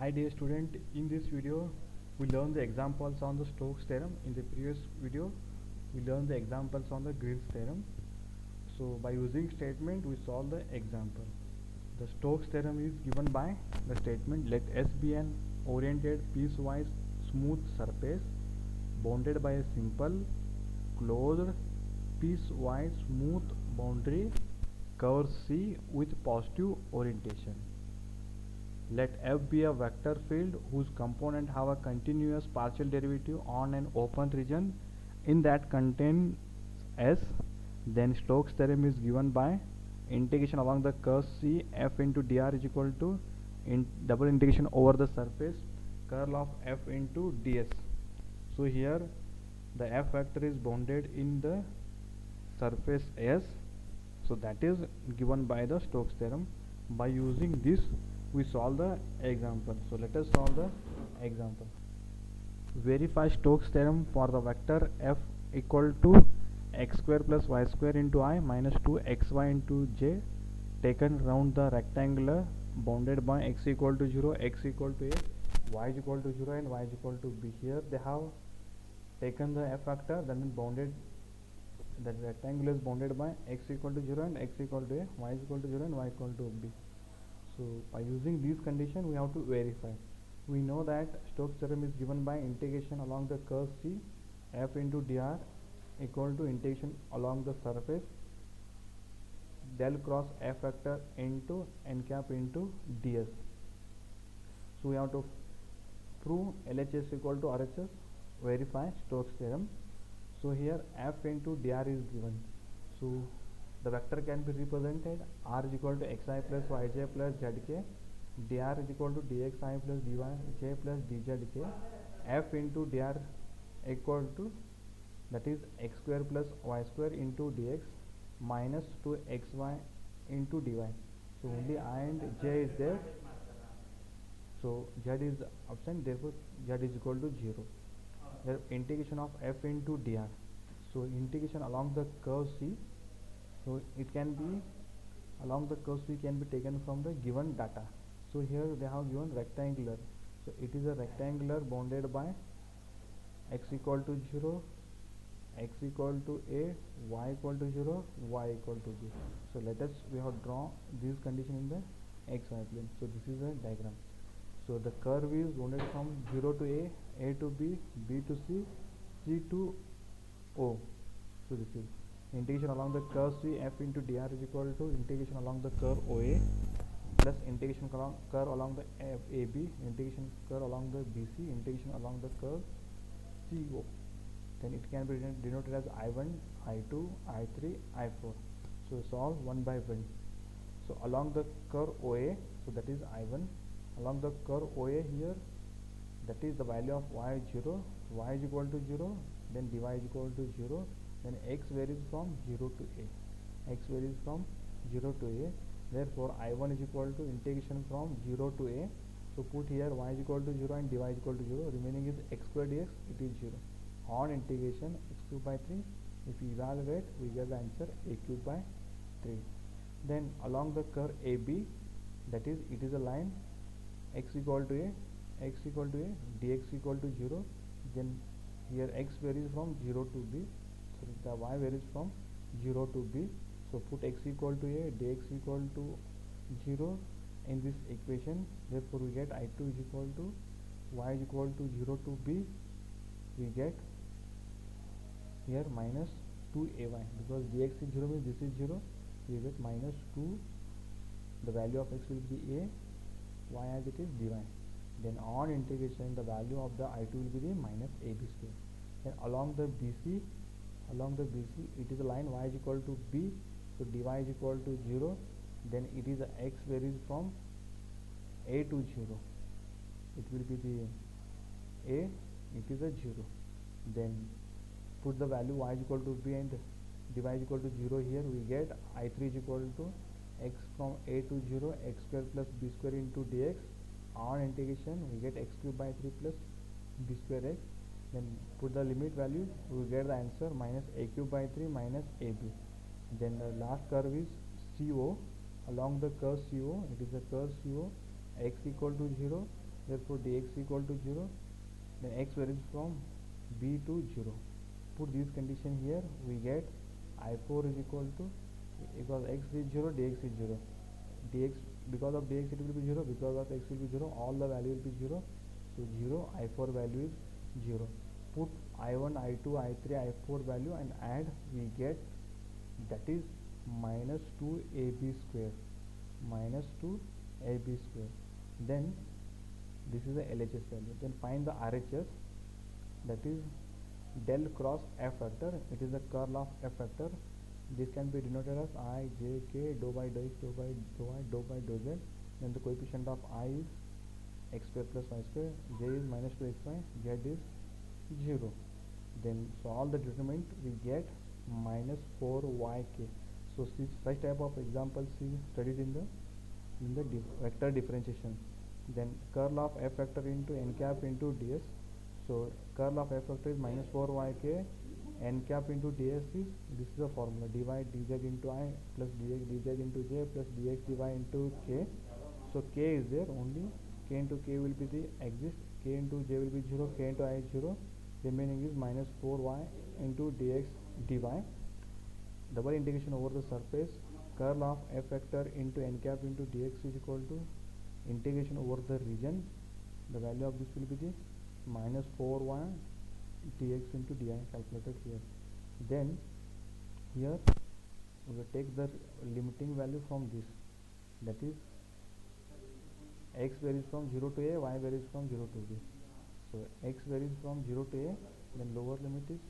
Hi dear student, in this video we learn the examples on the Stokes theorem. In the previous video we learned the examples on the Green's theorem. So by using statement we solve the example. The Stokes theorem is given by the statement let S be an oriented piecewise smooth surface bounded by a simple closed piecewise smooth boundary curve C with positive orientation. Let F be a vector field whose component have a continuous partial derivative on an open region in that contains S. Then Stokes theorem is given by integration along the curve C F into dr is equal to double integration over the surface curl of F into ds. So here the F vector is bounded in the surface S. So that is given by the Stokes theorem. By using this we solve the example. So let us solve the example. Verify Stokes theorem for the vector f equal to x square plus y square into I minus 2xy into j taken round the rectangular bounded by x equal to 0, x equal to a, y is equal to 0 and y is equal to b. Here they have taken the f factor, then bounded that rectangle is bounded by x equal to 0 and x equal to a, y is equal to 0 and y equal to b. So by using these conditions we have to verify. We know that Stokes theorem is given by integration along the curve C f into dr equal to integration along the surface del cross f vector into n cap into ds. So we have to prove LHS equal to RHS, verify Stokes theorem. So here f into dr is given. So the vector can be represented r is equal to xi plus yj plus zk, dr is equal to dxi plus dyj plus dzk, f into dr equal to that is x square plus y square into dx minus 2xy into dy. So only I and j is there. So z is absent, therefore z is equal to 0. There integration of f into dr. So integration along the curve C. So it can be along the curve C can be taken from the given data. So here they have given rectangular. So it is a rectangular bounded by x equal to 0, x equal to a, y equal to 0, y equal to b. So let us we have drawn this condition in the xy plane. So this is a diagram. So the curve is bounded from 0 to a to b, b to c, c to o. So this is integration along the curve C f into dr is equal to integration along the curve OA plus integration curve along the AB, integration curve along the BC, integration along the curve CO. Then it can be denoted as I1, I2, I3, I4. So solve one by one. So along the curve OA, so that is I1. Along the curve OA here, that is the value of y is 0, y is equal to 0, then dy is equal to 0. Then x varies from 0 to a, x varies from 0 to a, therefore I1 is equal to integration from 0 to a. So put here y is equal to 0 and dy is equal to 0, remaining is x square dx, it is 0. On integration x cube by 3, if we evaluate we get the answer a cube by 3. Then along the curve AB, that is it is a line x equal to a, x equal to a, dx equal to 0, then here x varies from 0 to b. So the y varies from 0 to b. So put x equal to a, dx equal to 0 in this equation. Therefore we get I2 is equal to y is equal to 0 to b. We get here minus 2ay, because dx is 0 means this is 0. We get minus 2. The value of x will be a, y as it is dy. Then on integration the value of the I2 will be the minus ab square. Then along the BC, it is a line y is equal to b, so dy is equal to 0. Then it is a x varies from a to 0, it will be the a, it is a 0. Then put the value y is equal to b and dy is equal to 0 here. We get I3 is equal to x from a to 0, x square plus b square into dx. On integration we get x cube by 3 plus b square x. Then put the limit value, we will get the answer minus a cube by 3 minus ab. Then the last curve is CO. Along the curve CO, it is a curve CO, x equal to 0, therefore dx equal to 0. Then x varies from b to 0. Put this condition here, we get I4 is equal to, because x is 0, dx is 0. Dx, because of dx it will be 0, because of x will be 0, all the value will be 0. So 0, I4 value is 0. Put I1, I2, I3, I4 value and add, we get, that is minus 2ab square, minus 2ab square. Then this is the LHS value. Then find the RHS, that is del cross F factor. It is the curl of F factor. This can be denoted as I, J, K, dou by dou x, dou by dou y, dou by dou z. Then the coefficient of I is x square plus y square, J is minus 2xy, Z is 0. Then solve the determinant, we get minus 4yk. So such type of examples is studied in the vector differentiation. Then curl of F factor into n cap into ds. So curl of F factor is minus 4yk, n cap into ds is, this is the formula, dy dz into I plus dx dz into j plus dx dy into k. So k is there, only k into k will be the exist, k into j will be 0, k into I is 0, remaining is minus 4y into dx dy. Double integration over the surface, curl of F factor into n cap into dx is equal to integration over the region. The value of this will be the minus 4y dx into di calculated here. Then here we will take the limiting value from this, that is x varies from 0 to a, y varies from 0 to b. So x varies from 0 to a, then lower limit is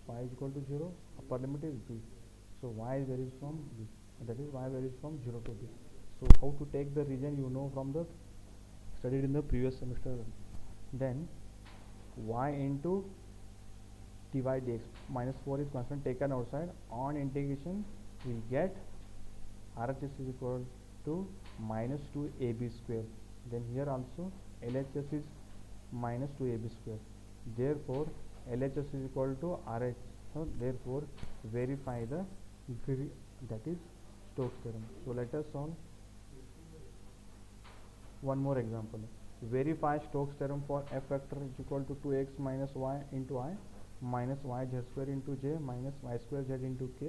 y is equal to 0, upper limit is b. So y varies from b, that is y varies from 0 to b. So how to take the region, you know from the studied in the previous semester. Then y into dy dx, minus 4 is constant taken outside, on integration we get RHS is equal to minus 2ab square. Then here also LHS is minus 2ab square. Therefore LHS is equal to RH. So therefore verify the, that is Stokes theorem. So let us solve one more example. Verify Stokes theorem for F factor is equal to 2x minus y into I minus y z square into j minus y square z into k,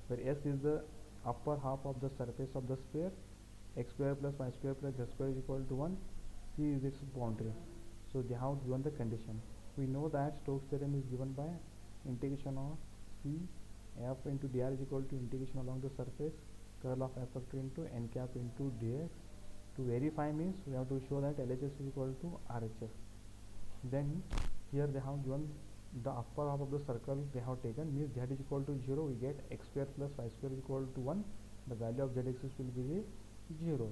where s is the upper half of the surface of the sphere, x square plus y square plus z square is equal to 1, c is its boundary. So they have given the condition. We know that Stokes theorem is given by integration of c f into dr is equal to integration along the surface curl of F factor into n cap into dx. To verify means we have to show that LHS is equal to RHS. Then here they have given the upper half of the circle they have taken, means z is equal to 0, we get x square plus y square is equal to 1, the value of z axis will be the 0.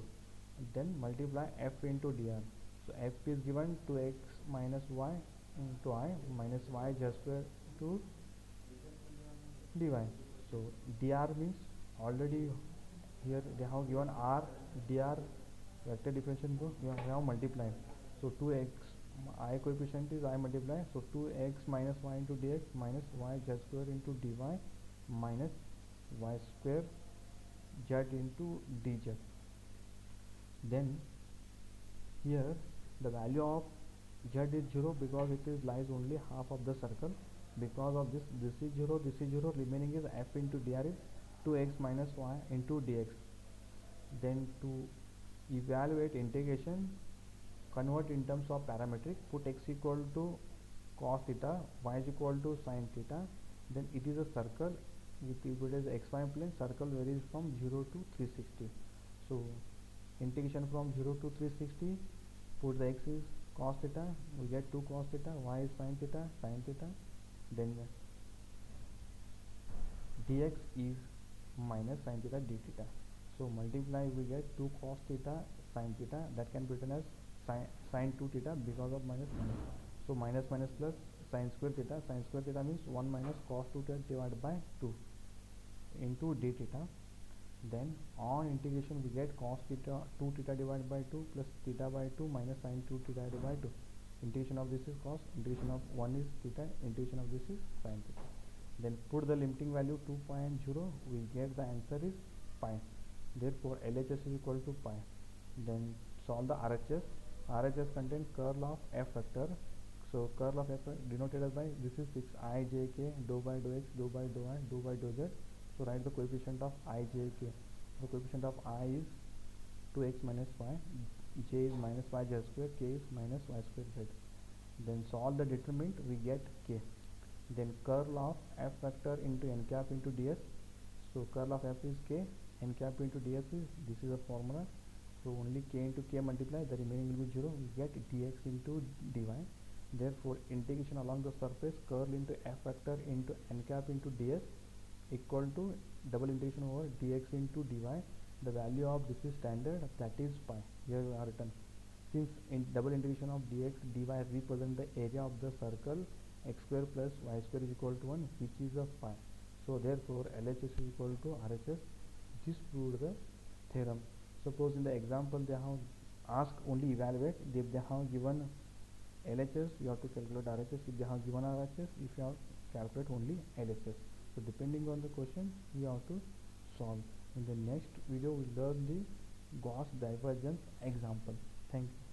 Then multiply f into dr. So f is given 2x minus y into I minus y z square to dy. So dr means already here they have given r dr vector differentiation, we have multiplied. So 2x, I coefficient is I multiply, so 2x minus y into dx minus y z square into dy minus y square z into dz. Then here the value of z is 0 because it is lies only half of the circle. Because of this, this is 0, this is 0, remaining is f into dr is 2x minus y into dx. Then to evaluate integration, convert in terms of parametric, put x equal to cos theta, y is equal to sin theta. Then it is a circle with, if it is xy plane, circle varies from 0 to 360. So integration from 0 to 360, put the x is cos theta, we get 2 cos theta, y is sin theta, then dx is minus sin theta d theta. So multiply, we get 2 cos theta sin theta, that can be written as sin 2 theta because of minus minus. So minus minus plus sin square theta means 1 minus cos 2 theta divided by 2 into d theta. Then on integration we get cos theta 2 theta divided by 2 plus theta by 2 minus sin 2 theta divided by 2. Integration of this is cos, integration of 1 is theta, integration of this is sin theta. Then put the limiting value 2.0, we get the answer is pi. Therefore LHS is equal to pi. Then solve the RHS. RHS contains curl of f vector. So curl of f denoted as by this is fixed I j k dou by dou x dou by dou y dou by dou z. So write the coefficient of I j k. The coefficient of I is 2x minus y, j is minus y z square, k is minus y square z. Then solve the determinant, we get k. Then curl of f vector into n cap into ds. So curl of f is k, n cap into ds is, this is a formula. So only k into k multiply, the remaining will be 0, we get dx into dy. Therefore integration along the surface curl into f vector into n cap into ds equal to double integration over dx into dy. The value of this is standard, that is pi. Here we are written. Since in double integration of dx dy represent the area of the circle, x square plus y square is equal to 1, which is a pi. So therefore LHS is equal to RHS. This proved the theorem. Suppose in the example they have asked only evaluate. If they have given LHS, you have to calculate RHS. If they have given RHS, if you have calculate only LHS. So depending on the question, we have to solve. In the next video, we learn the Gauss divergence example. Thank you.